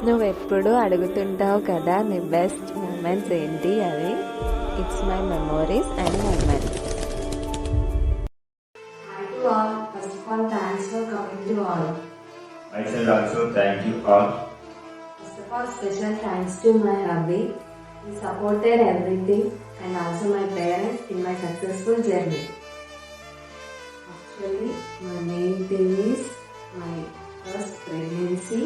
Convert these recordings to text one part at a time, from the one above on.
నువ్వు ఎప్పుడు అడుగుతుంటావు కదా నీ బెస్ట్ మూమెంట్స్ ఏంటి అవి. It's my memories and moments. Hi to all. First of all, thanks for coming to all. I said also thank you all. First of all, special thanks to my hubby. He supported everything and also my parents in my successful journey. Actually, my main thing is my first pregnancy.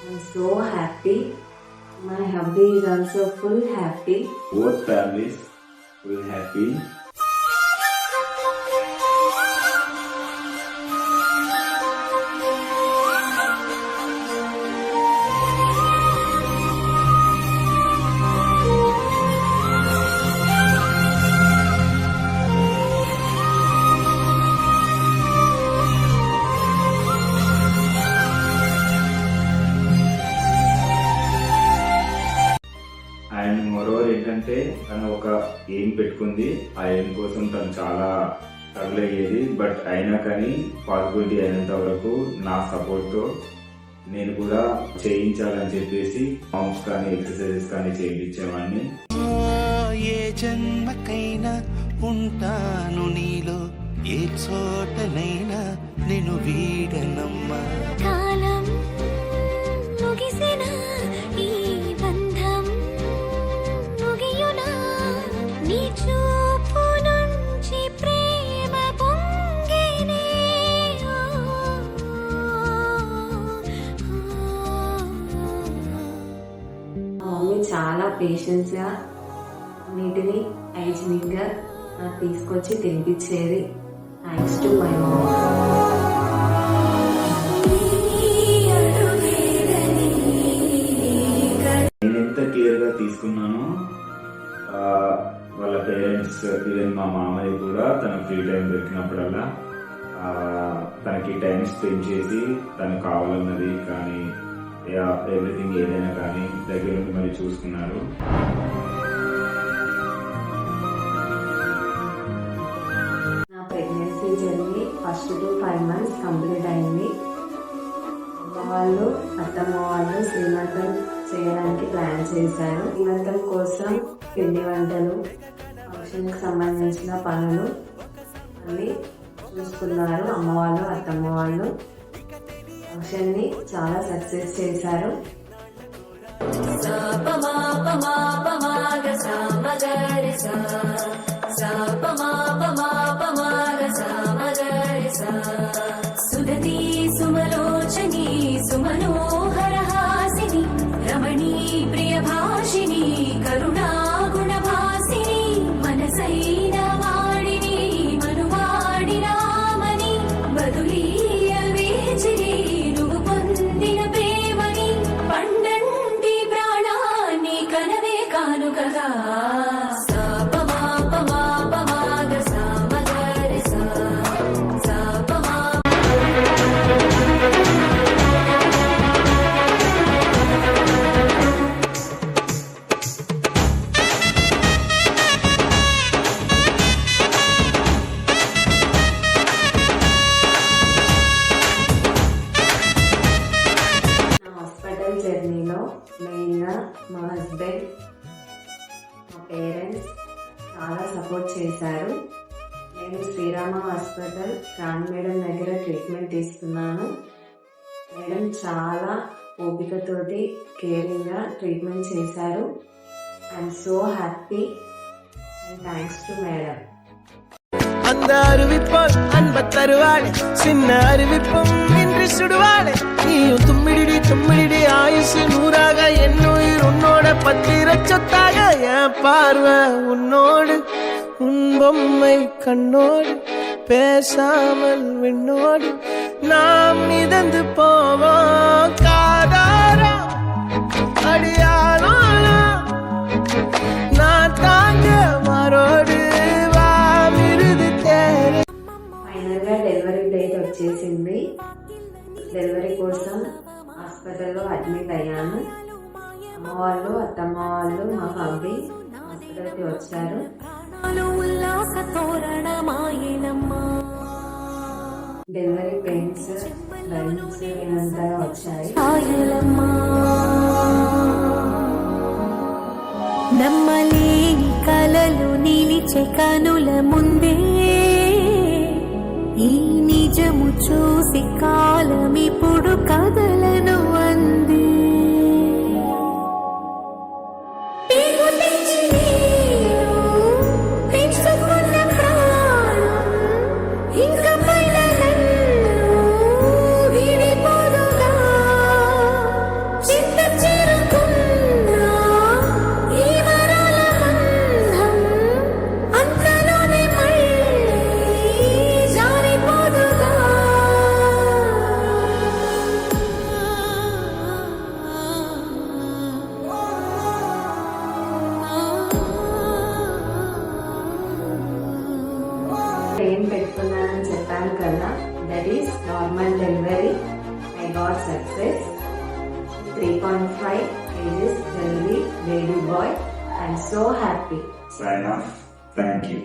I'm so happy. My hubby is also full happy. Both families will happy. And moreover ఏంటంటే తను ఒక aim పెట్టుకుంది. ఆ aim కోసం తను చాలా struggle అయ్యేది. But అయినా కానీ పాసిబిలిటీ అయినంత వరకు నా సపోర్ట్తో నేను కూడా చేయించాలని చెప్పేసి సాంగ్స్ కానీ ఎక్సర్సైజెస్ కానీ చేయించేవాడిని. ఏ జన్మకైనా ఉంటాను నీలో, ఏ చోటనైనా నేను వీడనమ్మా. కాలం ముగిసిన ఈ బంధం ముగియునా, నీ చూపు నుంచి ప్రేమ పొంగేనే. మా మమ్మీ చాలా పేషెన్స్గా నీటిని హైజీనిక్గా నాకు తీసుకొచ్చి తినిపించేది. థ్యాంక్స్ టు మై మమ్. నేను ఎంత కేర్గా తీసుకున్నానో వాళ్ళ పేరెంట్స్ ఈవెన్ మా మామయ్య కూడా తన ఫ్రీ టైం దొరికినప్పుడల్లా తనకి టైం స్పెండ్ చేసి తను కావాలన్నది కానీ ఎవ్రీథింగ్ ఏదైనా కానీ దగ్గర నుండి మరి చూసుకున్నారు. నా pregnancy journey first 5 months complete అయింది. అమ్మ వాళ్ళు అత్తమ్మ వాళ్ళు శ్రీమంతం చేయడానికి ప్లాన్ చేశారు. శ్రీమంతం కోసం పిండి వంటలు, ఫంక్షన్కి సంబంధించిన పనులు అన్నీ చూసుకున్నారు అమ్మ వాళ్ళు అత్తమ్మ వాళ్ళు. ఫంక్షన్ని చాలా సక్సెస్ చేశారు. సుదతి సుమలోచని సుమనోహర హాసిని రమణీ ప్రియ భాషిని కరుణా గుణ భాసిని మనసైన వాడిని మనువాడి రామని బదులీయ వేచిని నువ్వు పొందిన ప్రేమని పండంటి ప్రాణాన్ని కనవే కానుకగా. హాస్పిటల్ జర్నీలో మెయిన్గా మా హస్బెండ్, మా పేరెంట్స్ చాలా సపోర్ట్ చేశారు. నేను శ్రీరామ హాస్పిటల్ రాణి మేడం దగ్గర ట్రీట్మెంట్ తీసుకున్నాను. మేడం చాలా ఓపికతోటి కేరింగ్గా ట్రీట్మెంట్ చేశారు. I'm so happy and thanks to madam. அந்த அறிவிப்பால் அன்ப தருவாளே, சின்ன அறிவிப்பும் இன்று சுடுவாளே. நீயும் தும்மிடி தும்மிடி ஆயுசு 100ஆக, என்னுயிர் உன்னோட 10 சொத்தாக. என் பார்வை உன்னோடு, உன் பொம்மை கண்ணோடு, பேசாமல் விண்ணோடு நாம் மிதந்து போவோம். காதாரா அடியாளோ நான் தாங்க மாறோடு. ఫైనల్గా డెలివరీ డేట్ వచ్చేసింది. డెలివరీ కోసం హాస్పిటల్లో అడ్మిట్ అయ్యాను. అమ్మ వాళ్ళు అత్తమ్మ వాళ్ళు మా హబ్బీ హాస్పిటల్కి వచ్చారు. డెలివరీ పెయిన్స్ బ్లడ్స్ ఇదంతా వచ్చాయి. ఛాయలమ్మా నమ్మలేని కలలు నిలిచే కనుల ముందే ఈ నిజము చూసి కాలమిప్పుడు కదలను అంది. పేగు తెచ్చి నేను పెంచుకున్న ప్రాణం ఇంకపైన నన్ను విడిపోదుగా. చింత చేరుకున్న ఈ వరాల బంధం అంతలోనే మళ్ళీ జారిపోదుగా. పెయిన్ పెట్టుకున్నానని చెప్పాను కదా, that is normal delivery. I got success. 3.5 kgs healthy baby boy. I'm so happy. Sign off. Thank you.